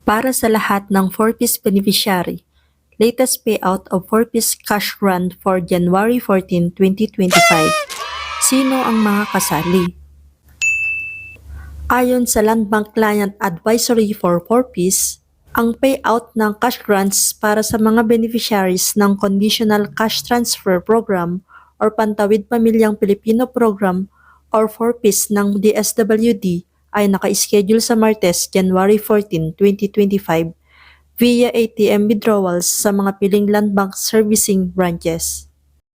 Para sa lahat ng 4-piece beneficiary, latest payout of 4-piece cash grant for January 14, 2025. Sino ang mga kasali? Ayon sa Land Bank Client Advisory for 4-piece, ang payout ng cash grants para sa mga beneficiaries ng Conditional Cash Transfer Program or Pantawid Pamilyang Pilipino Program or 4-piece ng DSWD ay naka-schedule sa Martes, January 14, 2025 via ATM withdrawals sa mga piling Land Bank servicing branches.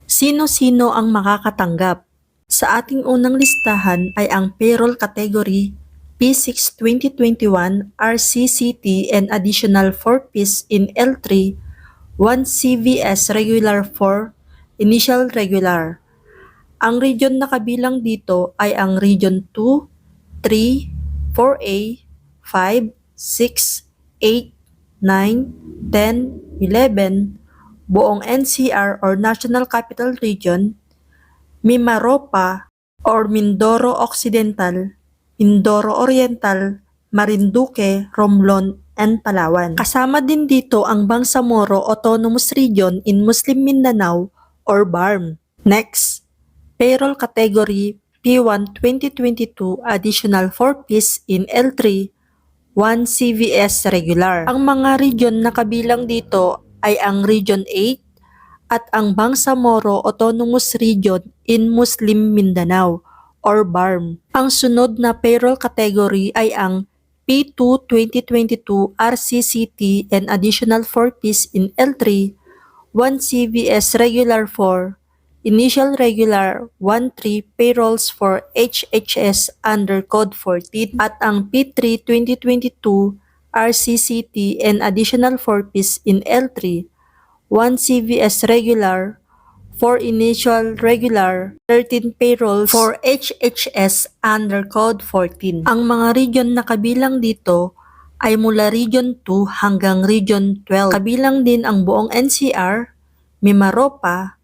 Sino-sino ang makakatanggap? Sa ating unang listahan ay ang payroll category P6 2021 RCCT and additional 4-piece in L3, 1 CVS regular 4, initial regular. Ang region na kabilang dito ay ang Region 2, 3, 4A, 5, 6, 8, 9, 10, 11, buong NCR or National Capital Region, Mimaropa or Mindoro Occidental, Mindoro Oriental, Marinduque, Romblon, and Palawan. Kasama din dito ang Bangsamoro Autonomous Region in Muslim Mindanao or BARM. Next, payroll category P1 2022 additional 4-piece in L3, 1 CVS regular. Ang mga region na kabilang dito ay ang Region 8 at ang Bangsamoro Autonomous Region in Muslim Mindanao or BARM. Ang sunod na payroll category ay ang P2 2022 RCCT and additional 4-piece in L3, 1 CVS regular 4, initial regular 1-3 payrolls for HHS under Code 14 at ang P3 2022 RCCT and additional 4-piece in L3, 1 CVS regular, 4 initial regular, 13 payrolls for HHS under Code 14. Ang mga region na kabilang dito ay mula Region 2 hanggang Region 12. Kabilang din ang buong NCR, Mimaropa,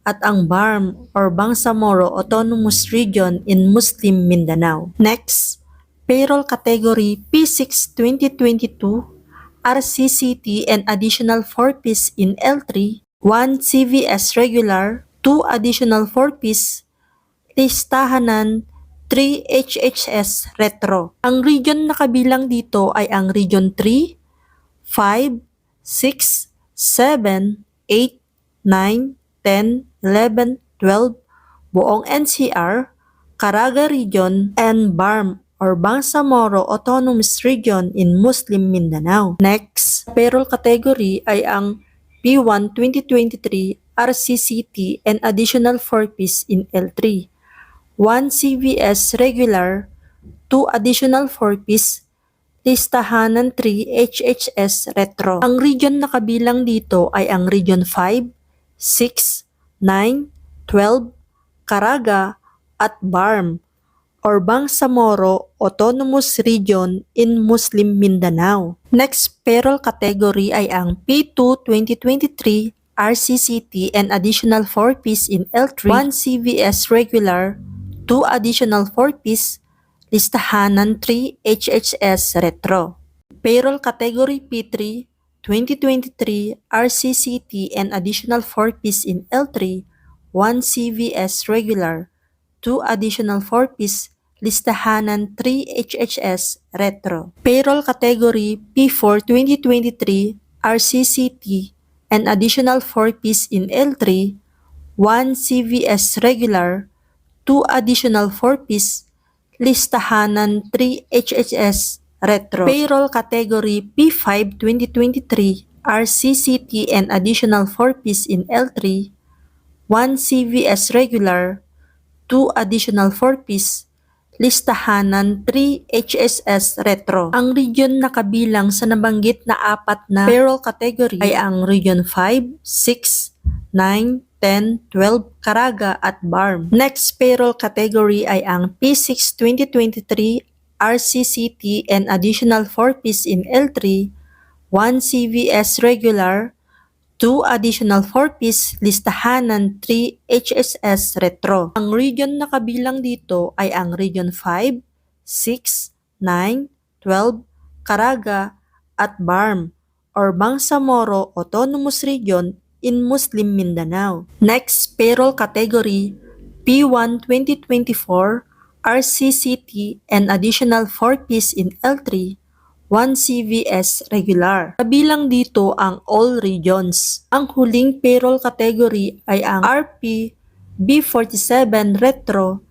at ang BARM or Bangsamoro Autonomous Region in Muslim Mindanao. Next, payroll category P6 2022 RCCT and additional 4-piece in L3, 1 CVS regular, 2 additional 4-piece, listahanan 3 HHS retro. Ang region na kabilang dito ay ang Region 3, 5, 6, 7, 8, 9, 10, 11, 12, buong NCR, Caraga Region, and BARM or Bangsamoro Autonomous Region in Muslim Mindanao. Next, payroll category ay ang P1 2023 RCCT and additional 4-piece in L3, 1 CVS regular, 2 additional 4-piece, listahanan 3 HHS retro. Ang region na kabilang dito ay ang Region 5, 6, 9, 12, Caraga, at BARM or Bangsamoro Autonomous Region in Muslim Mindanao. Next payroll category ay ang P2 2023 RCCT and additional 4-piece in L3, 1 CVS regular, 2 additional 4-piece, listahanan 3 HHS retro. Payroll category P3 2023 RCCT and additional 4-piece in L3, 1 CVS regular, 2 additional 4-piece, listahanan 3 HHS retro. Payroll category P4 2023 RCCT and additional 4-piece in L3, 1 CVS regular, 2 additional 4-piece, listahanan 3 HHS retro. Payroll category P5 2023 RCCT and additional 4-piece in L3, 1 CVS regular, 2 additional 4-piece, listahanan 3 HSS retro. Ang region na kabilang sa nabanggit na apat na payroll category ay ang Region 5, 6, 9, 10, 12, Caraga at BARM. Next payroll category ay ang P6 2023 RCCT and additional 4-piece in L3, 1 CVS regular, 2 additional 4-piece, listahanan 3 HSS retro. Ang region na kabilang dito ay ang Region 5, 6, 9, 12, Caraga at BARM or Bangsamoro Autonomous Region in Muslim Mindanao. Next payroll category P1 2024 RCCT and additional 4 Ps in L3 1 CVS regular. Kabilang dito ang all regions. Ang huling payroll category ay ang RP B47 Retro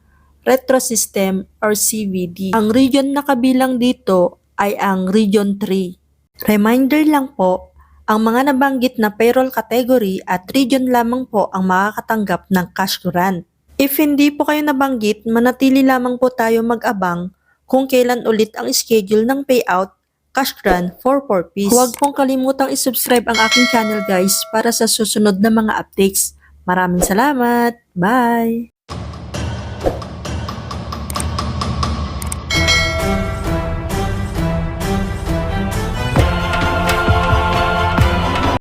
System or CVD. Ang region na kabilang dito ay ang Region 3. Reminder lang po, ang mga nabanggit na payroll category at region lamang po ang makakatanggap ng cash grant. If hindi po kayo nabanggit, manatili lamang po tayo mag-abang kung kailan ulit ang schedule ng payout cash grant for 4 Ps. Huwag pong kalimutang isubscribe ang aking channel guys para sa susunod na mga updates. Maraming salamat! Bye!